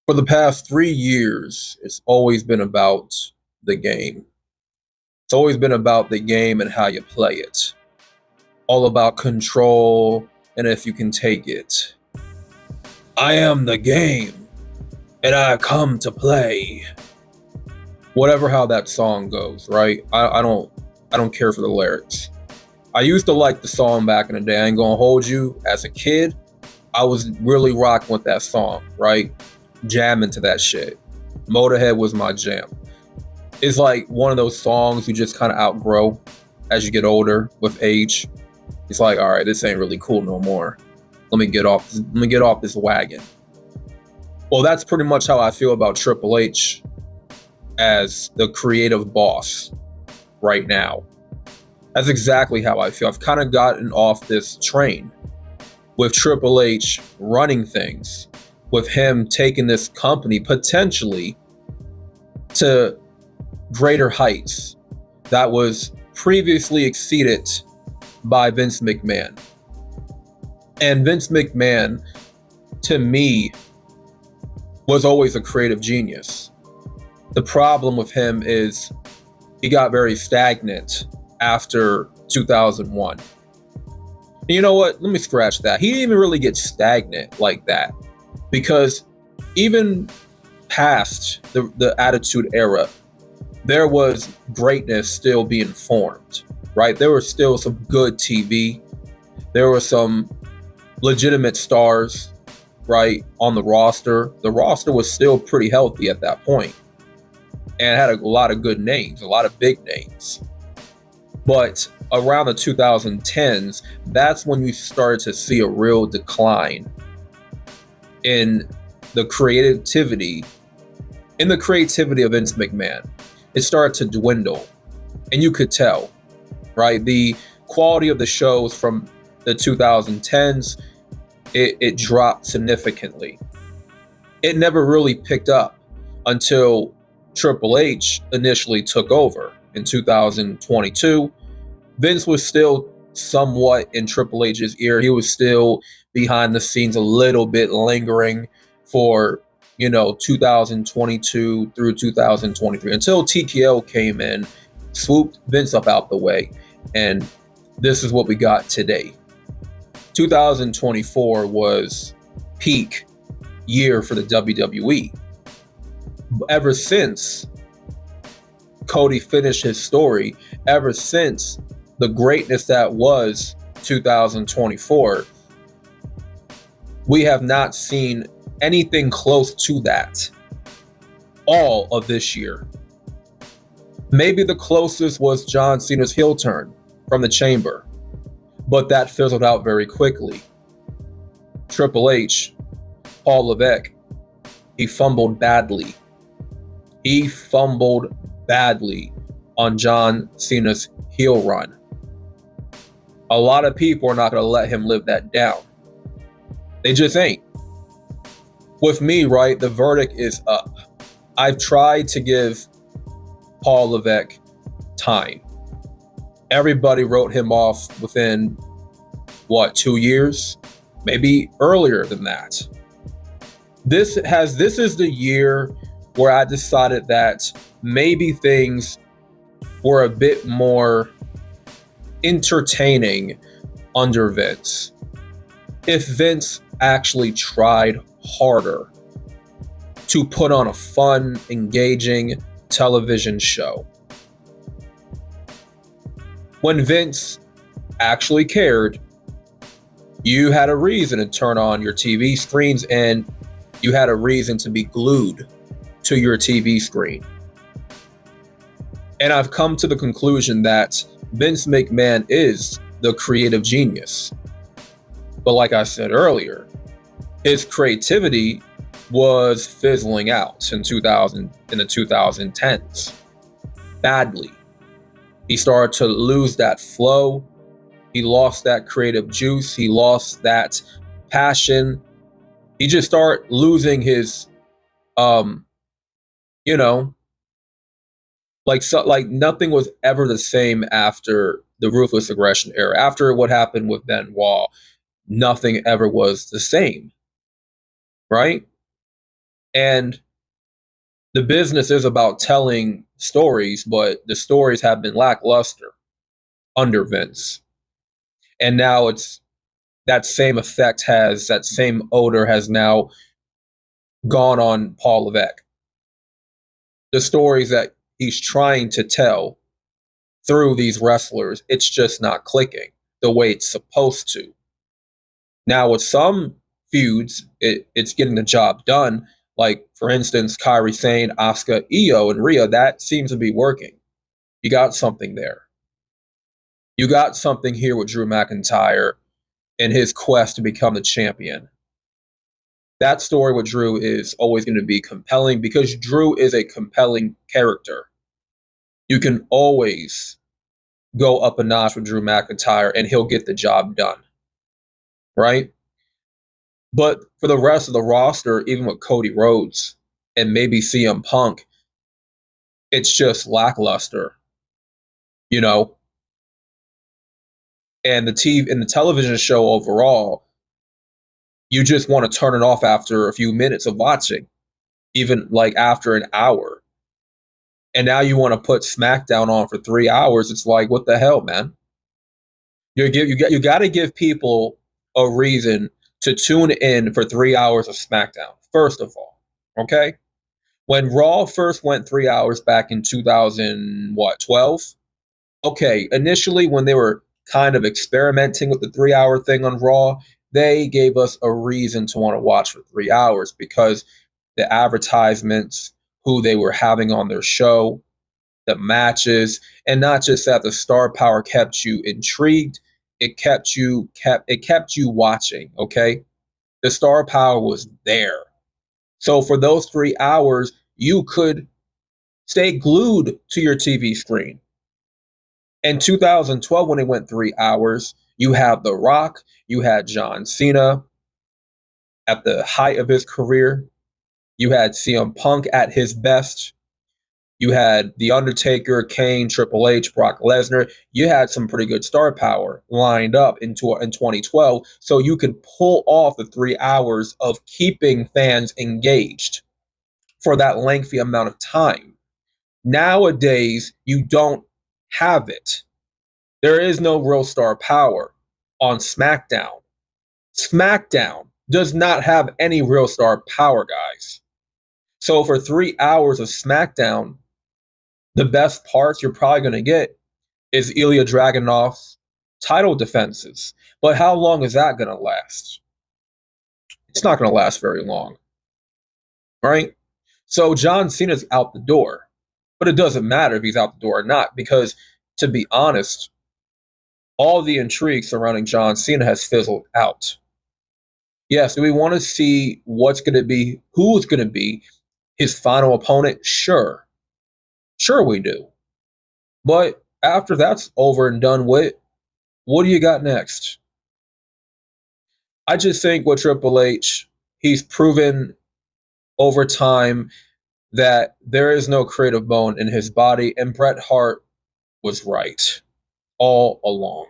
For the past 3 years, it's always been about the game. It's always been about the game and how you play it. All about control and if you can take it. I am the game and I come to play. Whatever how that song goes, right? I don't care for the lyrics. I used to like the song back in the day. I ain't gonna hold you. As a kid, I was really rocking with that song, right? Jamming to that shit. Motorhead was my jam. It's like one of those songs you just kind of outgrow as you get older with age. It's like, all right, this ain't really cool no more. Let me get off this wagon. Well, that's pretty much how I feel about Triple H as the creative boss right now. That's exactly how I feel. I've kind of gotten off this train with Triple H running things, with him taking this company potentially to greater heights that was previously exceeded by Vince McMahon. And Vince McMahon, to me, was always a creative genius. The problem with him is he got very stagnant after 2001. And you know what? Let me scratch that. He didn't even really get stagnant like that, because even past the Attitude Era, there was greatness still being formed, right? There was still some good TV. There were some legitimate stars, right, on the roster. The roster was still pretty healthy at that point and had a lot of good names, a lot of big names. But around the 2010s, that's when you started to see a real decline in the creativity, of Vince McMahon. It started to dwindle, and you could tell, right? The quality of the shows from the 2010s, it dropped significantly. It never really picked up until Triple H initially took over in 2022. Vince was still somewhat in Triple H's ear. He was still behind the scenes a little bit, lingering for 2022 through 2023, until TKO came in, swooped Vince up out the way, and this is what we got today. 2024 was peak year for the WWE. Ever since Cody finished his story, ever since the greatness that was 2024, we have not seen anything close to that all of this year. Maybe the closest was John Cena's heel turn from the Chamber, but that fizzled out very quickly. Triple H, Paul Levesque, he fumbled badly. He fumbled badly on John Cena's heel run. A lot of people are not going to let him live that down. They just ain't. With me, right, the verdict is up. I've tried to give Paul Levesque time. Everybody wrote him off within, 2 years? Maybe earlier than that. This is the year where I decided that maybe things were a bit more entertaining under Vince. If Vince actually tried harder to put on a fun, engaging television show. When Vince actually cared, you had a reason to turn on your TV screens, and you had a reason to be glued to your TV screen. And I've come to the conclusion that Vince McMahon is the creative genius. But like I said earlier, his creativity was fizzling out in the 2010s badly. He started to lose that flow. He lost that creative juice. He lost that passion. He just started losing his, like nothing was ever the same after the Ruthless Aggression era. After what happened with Benoit, nothing ever was the same, right? And the business is about telling stories, but the stories have been lackluster under Vince. And now it's that same odor has now gone on Paul Levesque. The stories that he's trying to tell through these wrestlers, it's just not clicking the way it's supposed to. Now, with some feuds, it's getting the job done. Like, for instance, Kairi Sane, Asuka, Io, and Rhea, that seems to be working. You got something there. You got something here with Drew McIntyre and his quest to become the champion. That story with Drew is always going to be compelling because Drew is a compelling character. You can always go up a notch with Drew McIntyre and he'll get the job done. Right? But for the rest of the roster, even with Cody Rhodes and maybe CM Punk, it's just lackluster, you know. And the television show overall, you just want to turn it off after a few minutes of watching, even like after an hour. And now you want to put SmackDown on for 3 hours. It's like, what the hell, man? You got to give people a reason to tune in for 3 hours of SmackDown. First of all, okay. When Raw first went 3 hours back in 2012, okay, initially when they were kind of experimenting with the 3 hour thing on Raw, they gave us a reason to want to watch for 3 hours because the advertisements, who they were having on their show, the matches, and not just that, the star power kept you intrigued. It kept you watching, okay? The star power was there. So for those 3 hours, you could stay glued to your TV screen. In 2012, when it went 3 hours, you had The Rock, you had John Cena at the height of his career, you had CM Punk at his best, you had The Undertaker, Kane, Triple H, Brock Lesnar. You had some pretty good star power lined up in 2012, so you could pull off the 3 hours of keeping fans engaged for that lengthy amount of time. Nowadays, you don't have it. There is no real star power on SmackDown. SmackDown does not have any real star power, guys. So for 3 hours of SmackDown, the best parts you're probably going to get is Ilya Dragunov's title defenses. But how long is that going to last? It's not going to last very long, right? So John Cena's out the door. But it doesn't matter if he's out the door or not because, to be honest, all the intrigue surrounding John Cena has fizzled out. Yes, do we want to see what's going to be, who's going to be his final opponent? Sure. Sure we do. But after that's over and done with, what do you got next? I just think with Triple H, he's proven over time that there is no creative bone in his body, and Bret Hart was right all along.